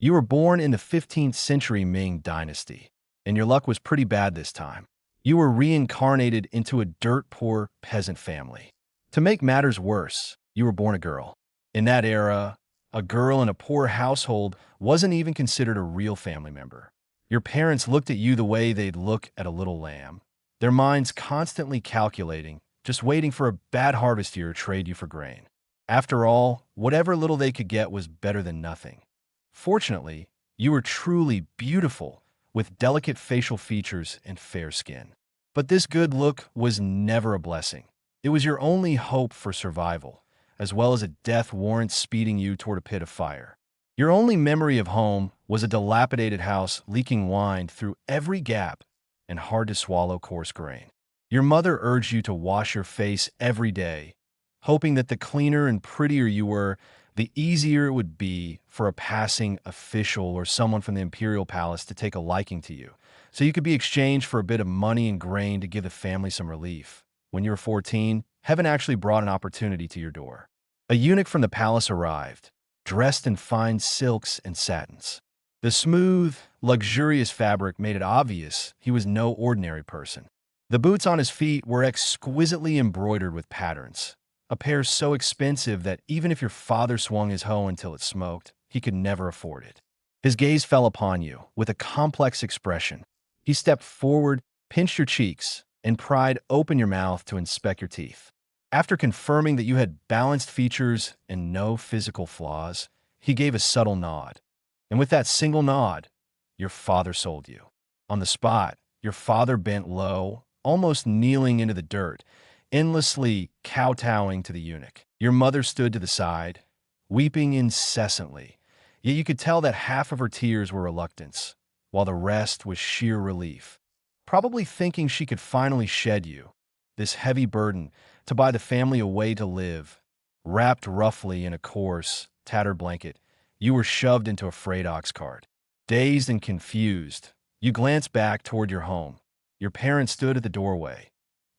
You were born in the 15th century Ming Dynasty, and your luck was pretty bad this time. You were reincarnated into a dirt-poor peasant family. To make matters worse, you were born a girl. In that era, a girl in a poor household wasn't even considered a real family member. Your parents looked at you the way they'd look at a little lamb, their minds constantly calculating, just waiting for a bad harvest year to trade you for grain. After all, whatever little they could get was better than nothing. Fortunately, you were truly beautiful, with delicate facial features and fair skin. But this good look was never a blessing. It was your only hope for survival, as well as a death warrant speeding you toward a pit of fire. Your only memory of home was a dilapidated house leaking wine through every gap and hard-to-swallow coarse grain. Your mother urged you to wash your face every day, hoping that the cleaner and prettier you were, the easier it would be for a passing official or someone from the Imperial Palace to take a liking to you, so you could be exchanged for a bit of money and grain to give the family some relief. When you were 14, heaven actually brought an opportunity to your door. A eunuch from the palace arrived, dressed in fine silks and satins. The smooth, luxurious fabric made it obvious he was no ordinary person. The boots on his feet were exquisitely embroidered with patterns, a pair so expensive that even if your father swung his hoe until it smoked, he could never afford it. His gaze fell upon you with a complex expression. He stepped forward, pinched your cheeks, and pried open your mouth to inspect your teeth. After confirming that you had balanced features and no physical flaws, he gave a subtle nod. And with that single nod, your father sold you. On the spot, your father bent low, almost kneeling into the dirt, endlessly kowtowing to the eunuch. Your mother stood to the side, weeping incessantly, yet you could tell that half of her tears were reluctance, while the rest was sheer relief. Probably thinking she could finally shed you, this heavy burden, to buy the family a way to live. Wrapped roughly in a coarse, tattered blanket, you were shoved into a freight ox cart. Dazed and confused, you glanced back toward your home. Your parents stood at the doorway,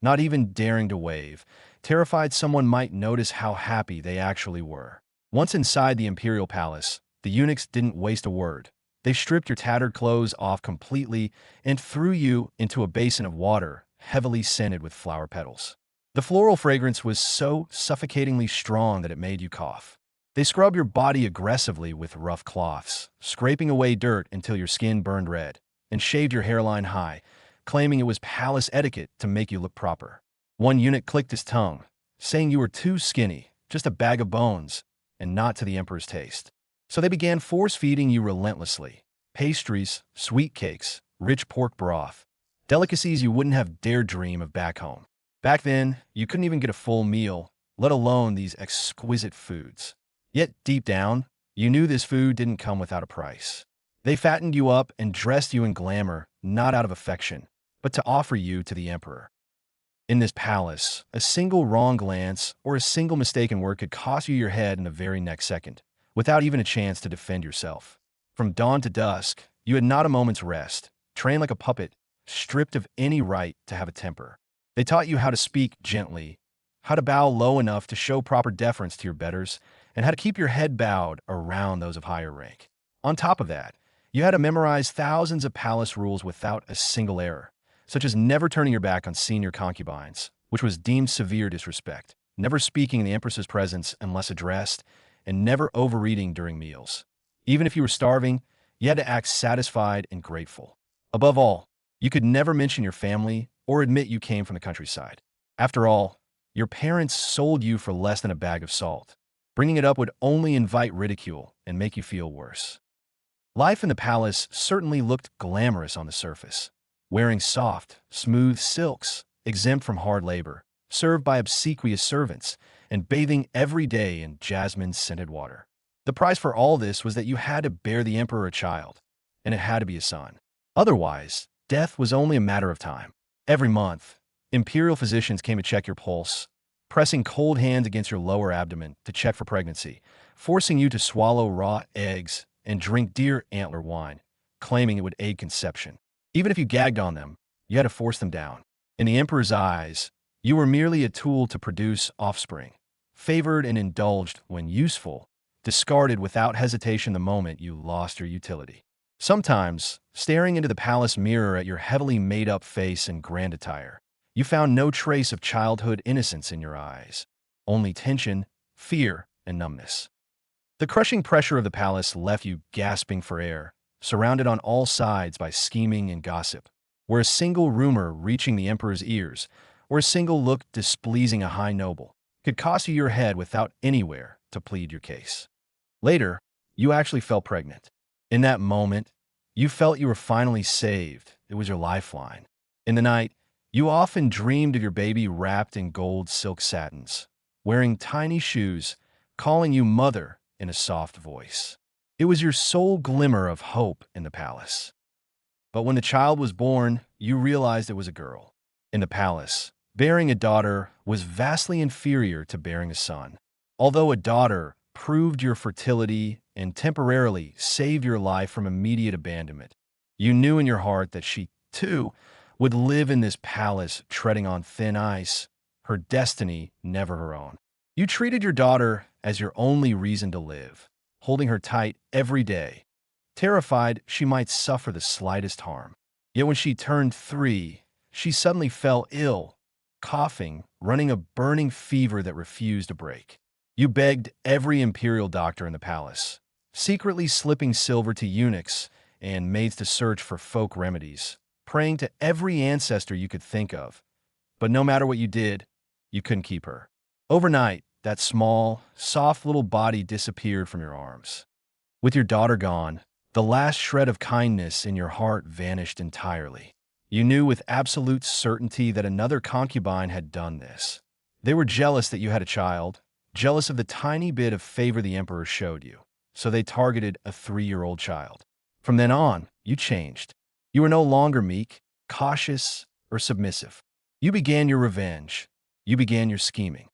not even daring to wave, terrified someone might notice how happy they actually were. Once inside the Imperial Palace, the eunuchs didn't waste a word. They stripped your tattered clothes off completely and threw you into a basin of water, heavily scented with flower petals. The floral fragrance was so suffocatingly strong that it made you cough. They scrubbed your body aggressively with rough cloths, scraping away dirt until your skin burned red, and shaved your hairline high, claiming it was palace etiquette to make you look proper. One eunuch clicked his tongue, saying you were too skinny, just a bag of bones, and not to the emperor's taste. So they began force-feeding you relentlessly. Pastries, sweet cakes, rich pork broth, delicacies you wouldn't have dared dream of back home. Back then, you couldn't even get a full meal, let alone these exquisite foods. Yet deep down, you knew this food didn't come without a price. They fattened you up and dressed you in glamour, not out of affection, but to offer you to the emperor. In this palace, a single wrong glance or a single mistaken word could cost you your head in the very next second, without even a chance to defend yourself. From dawn to dusk, you had not a moment's rest, trained like a puppet, stripped of any right to have a temper. They taught you how to speak gently, how to bow low enough to show proper deference to your betters, and how to keep your head bowed around those of higher rank. On top of that, you had to memorize thousands of palace rules without a single error, such as never turning your back on senior concubines, which was deemed severe disrespect, never speaking in the empress's presence unless addressed, and never overeating during meals. Even if you were starving, you had to act satisfied and grateful. Above all, you could never mention your family or admit you came from the countryside. After all, your parents sold you for less than a bag of salt. Bringing it up would only invite ridicule and make you feel worse. Life in the palace certainly looked glamorous on the surface. Wearing soft, smooth silks, exempt from hard labor, served by obsequious servants, and bathing every day in jasmine-scented water. The price for all this was that you had to bear the emperor a child, and it had to be a son. Otherwise, death was only a matter of time. Every month, imperial physicians came to check your pulse, pressing cold hands against your lower abdomen to check for pregnancy, forcing you to swallow raw eggs and drink deer antler wine, claiming it would aid conception. Even if you gagged on them, you had to force them down. In the emperor's eyes, you were merely a tool to produce offspring, favored and indulged when useful, discarded without hesitation the moment you lost your utility. Sometimes, staring into the palace mirror at your heavily made-up face and grand attire, you found no trace of childhood innocence in your eyes, only tension, fear, and numbness. The crushing pressure of the palace left you gasping for air, surrounded on all sides by scheming and gossip, where a single rumor reaching the emperor's ears, or a single look displeasing a high noble, could cost you your head without anywhere to plead your case. Later, you actually fell pregnant. In that moment, you felt you were finally saved. It was your lifeline. In the night, you often dreamed of your baby wrapped in gold silk satins, wearing tiny shoes, calling you mother in a soft voice. It was your sole glimmer of hope in the palace. But when the child was born, you realized it was a girl. In the palace, bearing a daughter was vastly inferior to bearing a son. Although a daughter proved your fertility and temporarily saved your life from immediate abandonment, you knew in your heart that she, too, would live in this palace treading on thin ice, her destiny never her own. You treated your daughter as your only reason to live, holding her tight every day, terrified she might suffer the slightest harm. Yet when she turned 3, she suddenly fell ill, coughing, running a burning fever that refused to break. You begged every imperial doctor in the palace, secretly slipping silver to eunuchs and maids to search for folk remedies, praying to every ancestor you could think of. But no matter what you did, you couldn't keep her. Overnight, that small, soft little body disappeared from your arms. With your daughter gone, the last shred of kindness in your heart vanished entirely. You knew with absolute certainty that another concubine had done this. They were jealous that you had a child, jealous of the tiny bit of favor the emperor showed you, so they targeted a 3-year-old child. From then on, you changed. You were no longer meek, cautious, or submissive. You began your revenge. You began your scheming.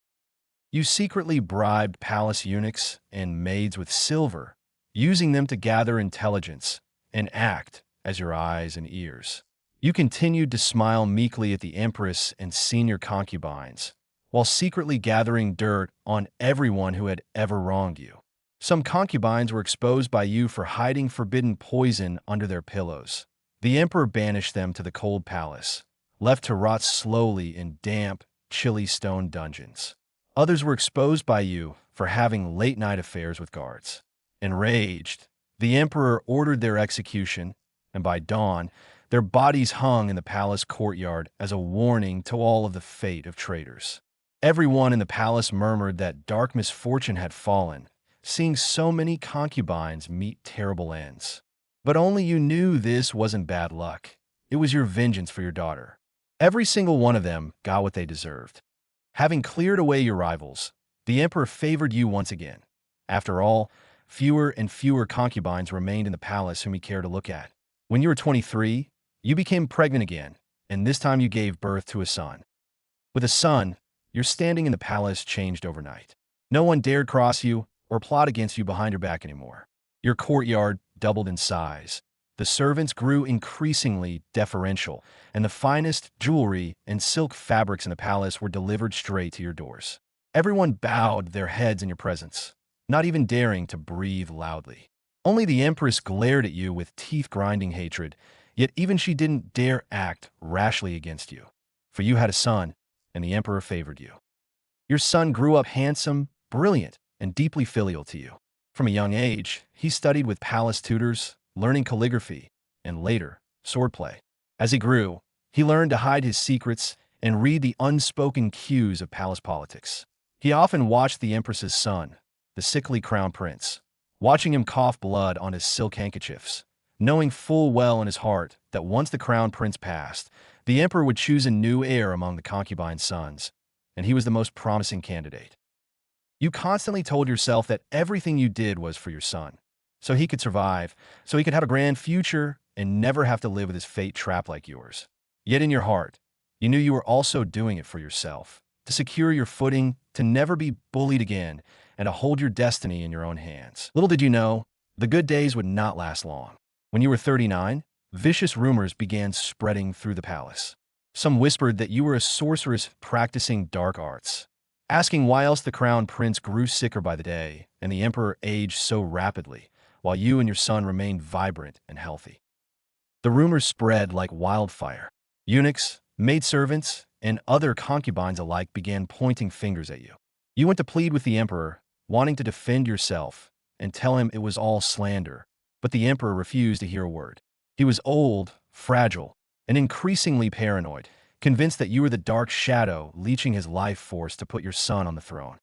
You secretly bribed palace eunuchs and maids with silver, using them to gather intelligence and act as your eyes and ears. You continued to smile meekly at the empress and senior concubines, while secretly gathering dirt on everyone who had ever wronged you. Some concubines were exposed by you for hiding forbidden poison under their pillows. The emperor banished them to the cold palace, left to rot slowly in damp, chilly stone dungeons. Others were exposed by you for having late-night affairs with guards. Enraged, the emperor ordered their execution, and by dawn, their bodies hung in the palace courtyard as a warning to all of the fate of traitors. Everyone in the palace murmured that dark misfortune had fallen, seeing so many concubines meet terrible ends. But only you knew this wasn't bad luck. It was your vengeance for your daughter. Every single one of them got what they deserved. Having cleared away your rivals, the emperor favored you once again. After all, fewer and fewer concubines remained in the palace whom he cared to look at. When you were 23, you became pregnant again, and this time you gave birth to a son. With a son, your standing in the palace changed overnight. No one dared cross you or plot against you behind your back anymore. Your courtyard doubled in size. The servants grew increasingly deferential, and the finest jewelry and silk fabrics in the palace were delivered straight to your doors. Everyone bowed their heads in your presence, not even daring to breathe loudly. Only the empress glared at you with teeth-grinding hatred, yet even she didn't dare act rashly against you. For you had a son, and the emperor favored you. Your son grew up handsome, brilliant, and deeply filial to you. From a young age, he studied with palace tutors, learning calligraphy, and later, swordplay. As he grew, he learned to hide his secrets and read the unspoken cues of palace politics. He often watched the empress's son, the sickly crown prince, watching him cough blood on his silk handkerchiefs, knowing full well in his heart that once the crown prince passed, the emperor would choose a new heir among the concubine sons, and he was the most promising candidate. You constantly told yourself that everything you did was for your son, so he could survive, so he could have a grand future and never have to live with his fate trapped like yours. Yet in your heart, you knew you were also doing it for yourself, to secure your footing, to never be bullied again, and to hold your destiny in your own hands. Little did you know, the good days would not last long. When you were 39, vicious rumors began spreading through the palace. Some whispered that you were a sorceress practicing dark arts, asking why else the crown prince grew sicker by the day, and the emperor aged so rapidly, while you and your son remained vibrant and healthy. The rumors spread like wildfire. Eunuchs, maidservants, and other concubines alike began pointing fingers at you. You went to plead with the emperor, wanting to defend yourself and tell him it was all slander, but the emperor refused to hear a word. He was old, fragile, and increasingly paranoid, convinced that you were the dark shadow leeching his life force to put your son on the throne.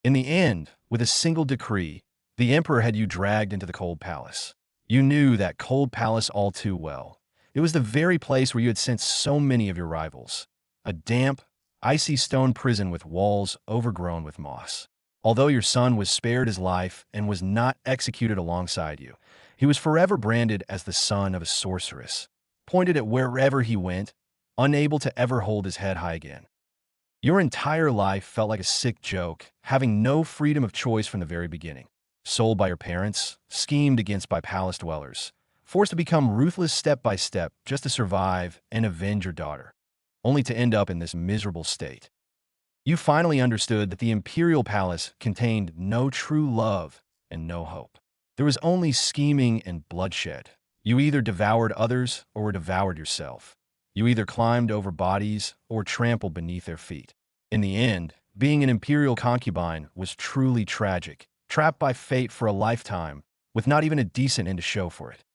In the end, with a single decree, the emperor had you dragged into the cold palace. You knew that cold palace all too well. It was the very place where you had sent so many of your rivals. A damp, icy stone prison with walls overgrown with moss. Although your son was spared his life and was not executed alongside you, he was forever branded as the son of a sorceress, pointed at wherever he went, unable to ever hold his head high again. Your entire life felt like a sick joke, having no freedom of choice from the very beginning. Sold by your parents, schemed against by palace dwellers, forced to become ruthless step by step just to survive and avenge your daughter, only to end up in this miserable state. You finally understood that the Imperial Palace contained no true love and no hope. There was only scheming and bloodshed. You either devoured others or were devoured yourself. You either climbed over bodies or trampled beneath their feet. In the end, being an imperial concubine was truly tragic, trapped by fate for a lifetime, with not even a decent end to show for it.